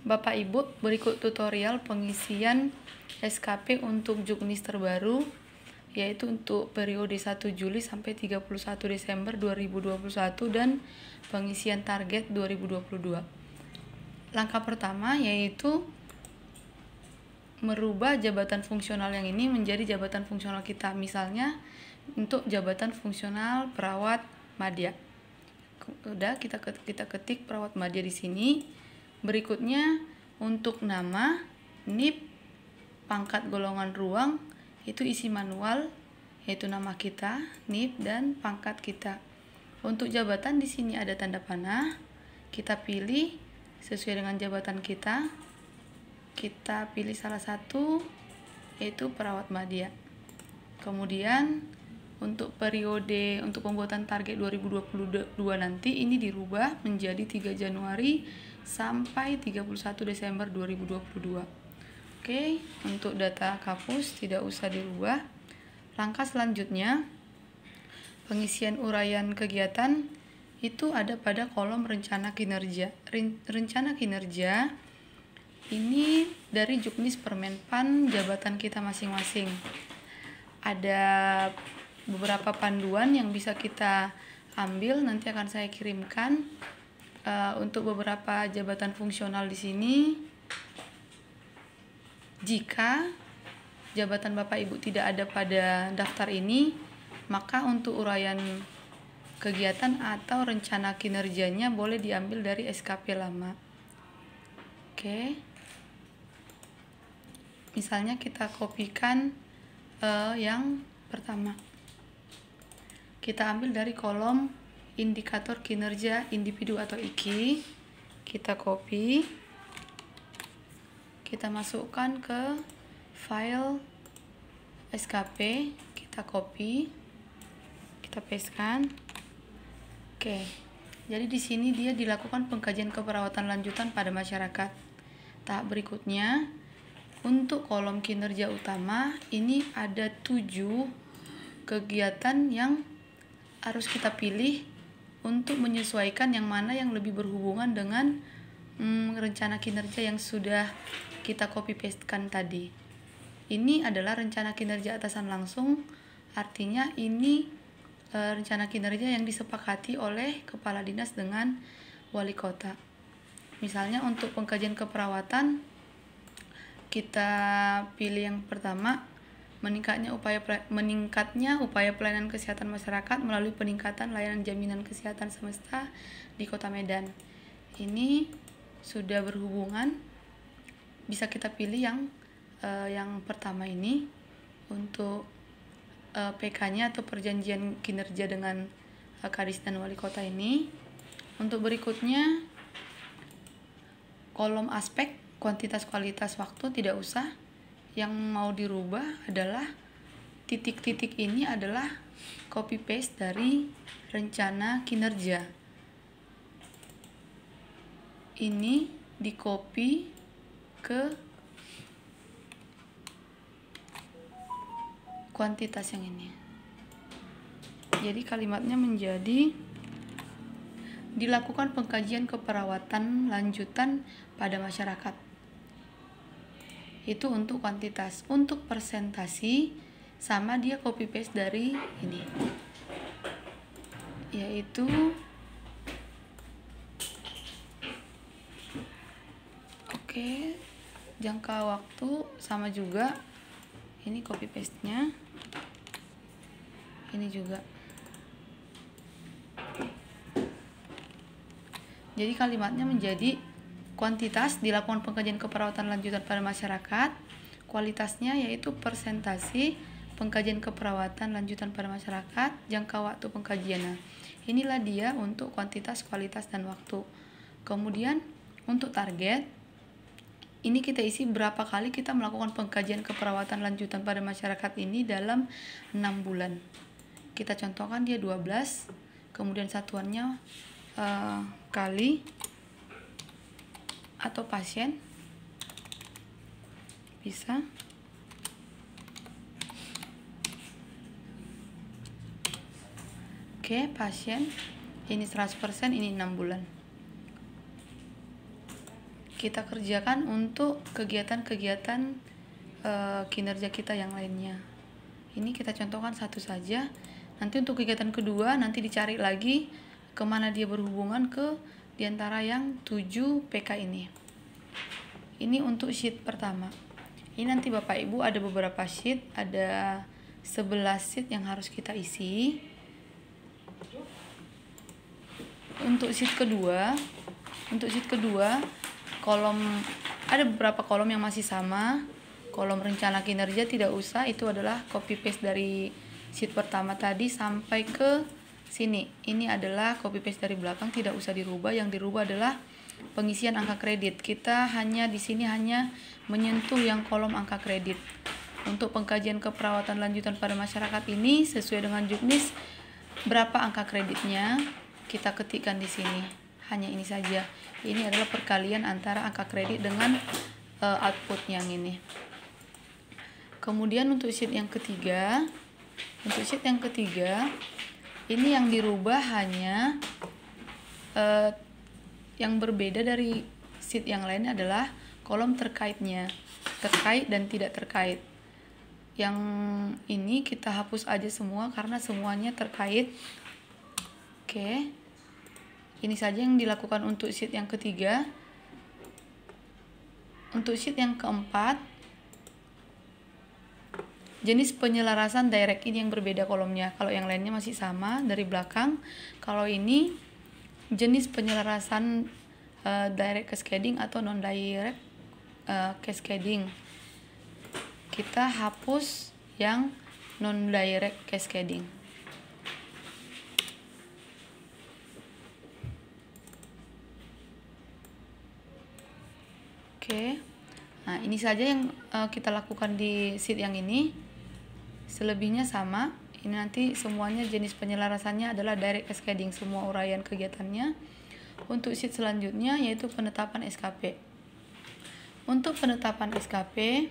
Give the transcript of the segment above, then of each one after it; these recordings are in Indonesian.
Bapak Ibu, berikut tutorial pengisian SKP untuk juknis terbaru, yaitu untuk periode 1 Juli sampai 31 Desember 2021 dan pengisian target 2022. Langkah pertama yaitu merubah jabatan fungsional yang ini menjadi jabatan fungsional kita. Misalnya untuk jabatan fungsional perawat madya. Udah, kita ketik perawat madya di sini. Berikutnya untuk nama, NIP, pangkat golongan ruang itu isi manual, yaitu nama kita, NIP dan pangkat kita. Untuk jabatan di sini ada tanda panah. Kita pilih sesuai dengan jabatan kita. Kita pilih salah satu, yaitu perawat madya. Kemudian untuk periode untuk pembuatan target 2022 nanti ini dirubah menjadi 3 Januari sampai 31 Desember 2022. Oke, untuk data kapus tidak usah dirubah. Langkah selanjutnya, pengisian uraian kegiatan itu ada pada kolom rencana kinerja. Rencana kinerja ini dari Juknis Permenpan jabatan kita masing-masing. Ada beberapa panduan yang bisa kita ambil, nanti akan saya kirimkan. Untuk beberapa jabatan fungsional di sini, jika jabatan Bapak Ibu tidak ada pada daftar ini, maka untuk uraian kegiatan atau rencana kinerjanya boleh diambil dari SKP lama. Oke. Misalnya kita kopikan yang pertama. Kita ambil dari kolom indikator kinerja individu atau IKI, kita copy, kita masukkan ke file SKP, kita copy, kita pastekan. Oke, jadi di sini dia dilakukan pengkajian keperawatan lanjutan pada masyarakat. Tahap berikutnya, untuk kolom kinerja utama ini ada 7 kegiatan yang harus kita pilih untuk menyesuaikan yang mana yang lebih berhubungan dengan rencana kinerja yang sudah kita copy pastekan tadi. Ini adalah rencana kinerja atasan langsung, artinya ini rencana kinerja yang disepakati oleh kepala dinas dengan wali kota. Misalnya untuk pengkajian keperawatan, kita pilih yang pertama, meningkatnya upaya pelayanan kesehatan masyarakat melalui peningkatan layanan jaminan kesehatan semesta di Kota Medan. Ini sudah berhubungan, bisa kita pilih yang pertama ini untuk PK-nya atau perjanjian kinerja dengan Kadis dan Wali Kota ini. Untuk berikutnya, kolom aspek kuantitas kualitas waktu tidak usah. Yang mau dirubah adalah titik-titik ini adalah copy paste dari rencana kinerja. Ini di copy ke kuantitas yang ini. Jadi kalimatnya menjadi dilakukan pengkajian keperawatan lanjutan pada masyarakat. Itu untuk kuantitas. Untuk presentasi sama dia copy paste dari ini, yaitu jangka waktu sama juga, ini copy paste nya, ini juga. Jadi kalimatnya menjadi kuantitas dilakukan pengkajian keperawatan lanjutan pada masyarakat, kualitasnya yaitu presentasi pengkajian keperawatan lanjutan pada masyarakat, jangka waktu pengkajian. Inilah dia untuk kuantitas, kualitas, dan waktu. Kemudian untuk target, ini kita isi berapa kali kita melakukan pengkajian keperawatan lanjutan pada masyarakat ini dalam 6 bulan. Kita contohkan dia 12, kemudian satuannya kali atau pasien, bisa. Oke, pasien ini 100%, ini 6 bulan. kita kerjakan untuk kegiatan-kegiatan kinerja kita yang lainnya. Ini kita contohkan satu saja. Nanti untuk kegiatan kedua nanti dicari lagi kemana dia berhubungan ke diantara yang 7 PK ini. Ini untuk sheet pertama. Ini nanti Bapak Ibu ada beberapa sheet, ada 11 sheet yang harus kita isi. Untuk sheet kedua, kolom ada beberapa kolom yang masih sama. Kolom rencana kinerja tidak usah, itu adalah copy paste dari sheet pertama tadi sampai ke sini. Ini adalah copy paste dari belakang, tidak usah dirubah. Yang dirubah adalah pengisian angka kredit. Kita hanya di sini hanya menyentuh yang kolom angka kredit. Untuk pengkajian keperawatan lanjutan pada masyarakat ini sesuai dengan juknis berapa angka kreditnya kita ketikkan di sini. Hanya ini saja. Ini adalah perkalian antara angka kredit dengan output yang ini. Kemudian untuk sheet yang ketiga, ini yang dirubah hanya yang berbeda dari sheet yang lain adalah kolom terkaitnya, terkait dan tidak terkait. Yang ini kita hapus aja semua karena semuanya terkait. Oke, ini saja yang dilakukan untuk sheet yang ketiga. Untuk sheet yang keempat, jenis penyelarasan direct, ini yang berbeda kolomnya. Kalau yang lainnya masih sama dari belakang. Kalau ini jenis penyelarasan direct cascading atau non direct cascading. Kita hapus yang non direct cascading. Oke. Nah, ini saja yang kita lakukan di sheet yang ini. Selebihnya sama. Ini nanti semuanya jenis penyelarasannya adalah direct cascading, semua uraian kegiatannya. Untuk sheet selanjutnya yaitu penetapan SKP. Untuk penetapan SKP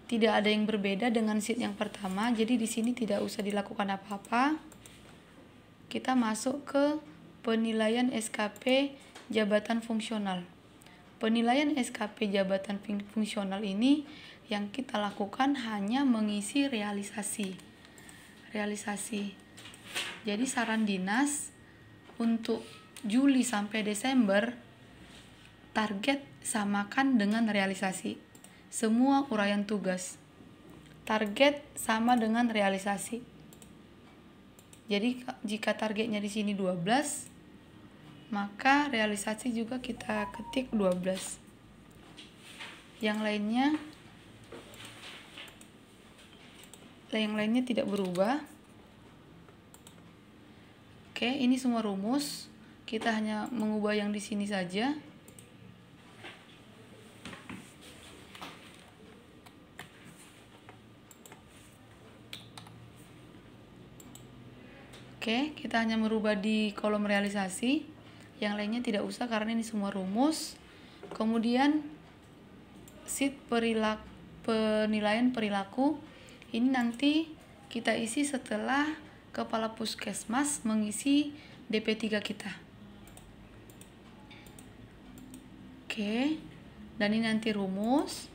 tidak ada yang berbeda dengan sheet yang pertama, jadi di sini tidak usah dilakukan apa-apa. Kita masuk ke penilaian SKP jabatan fungsional. Penilaian SKP jabatan fungsional ini yang kita lakukan hanya mengisi realisasi. Jadi saran dinas untuk Juli sampai Desember target samakan dengan realisasi. Semua uraian tugas target sama dengan realisasi. Jadi jika targetnya di sini 12, maka realisasi juga kita ketik 12. Yang lainnya tidak berubah. Oke, ini semua rumus. Kita hanya mengubah yang di sini saja. Oke, kita hanya merubah di kolom realisasi. Yang lainnya tidak usah karena ini semua rumus. Kemudian sheet penilaian perilaku. Ini nanti kita isi setelah Kepala Puskesmas mengisi DP3 kita. Oke, dan ini nanti rumus.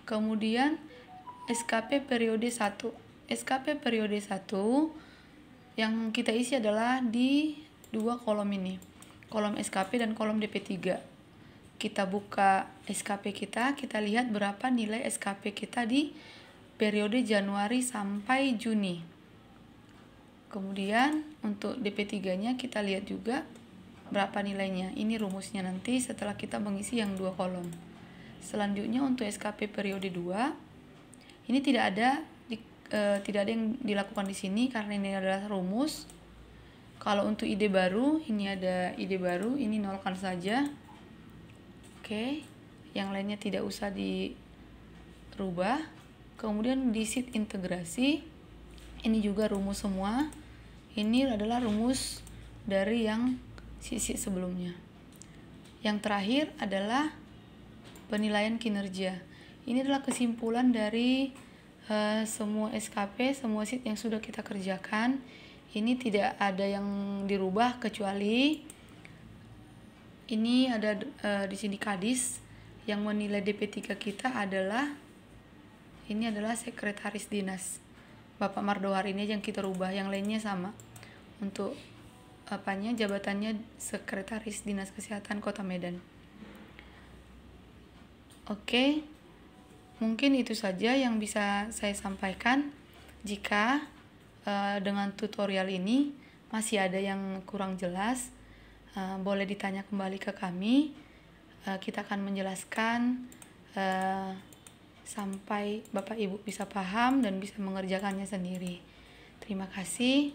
Kemudian SKP periode 1. SKP periode 1 yang kita isi adalah di dua kolom ini. Kolom SKP dan kolom DP3. Kita buka SKP kita lihat berapa nilai SKP kita di periode Januari sampai Juni. Kemudian untuk DP3-nya kita lihat juga berapa nilainya. Ini rumusnya nanti setelah kita mengisi yang dua kolom. Selanjutnya untuk SKP periode 2, ini tidak ada yang dilakukan di sini karena ini adalah rumus. Kalau untuk ide baru, ini ada ide baru, ini nolkan saja. Oke, yang lainnya tidak usah dirubah. Kemudian di sheet integrasi, ini juga rumus semua. Ini adalah rumus dari yang sheet sebelumnya. Yang terakhir adalah penilaian kinerja. Ini adalah kesimpulan dari semua SKP, semua sheet yang sudah kita kerjakan. Ini tidak ada yang dirubah kecuali Ini ada di sini Kadis yang menilai DP3 kita adalah sekretaris dinas. Bapak Mardohar ini yang kita rubah, yang lainnya sama. Untuk jabatannya sekretaris Dinas Kesehatan Kota Medan. Oke. Mungkin itu saja yang bisa saya sampaikan. Jika dengan tutorial ini masih ada yang kurang jelas, boleh ditanya kembali ke kami. Kita akan menjelaskan sampai Bapak Ibu bisa paham dan bisa mengerjakannya sendiri. Terima kasih.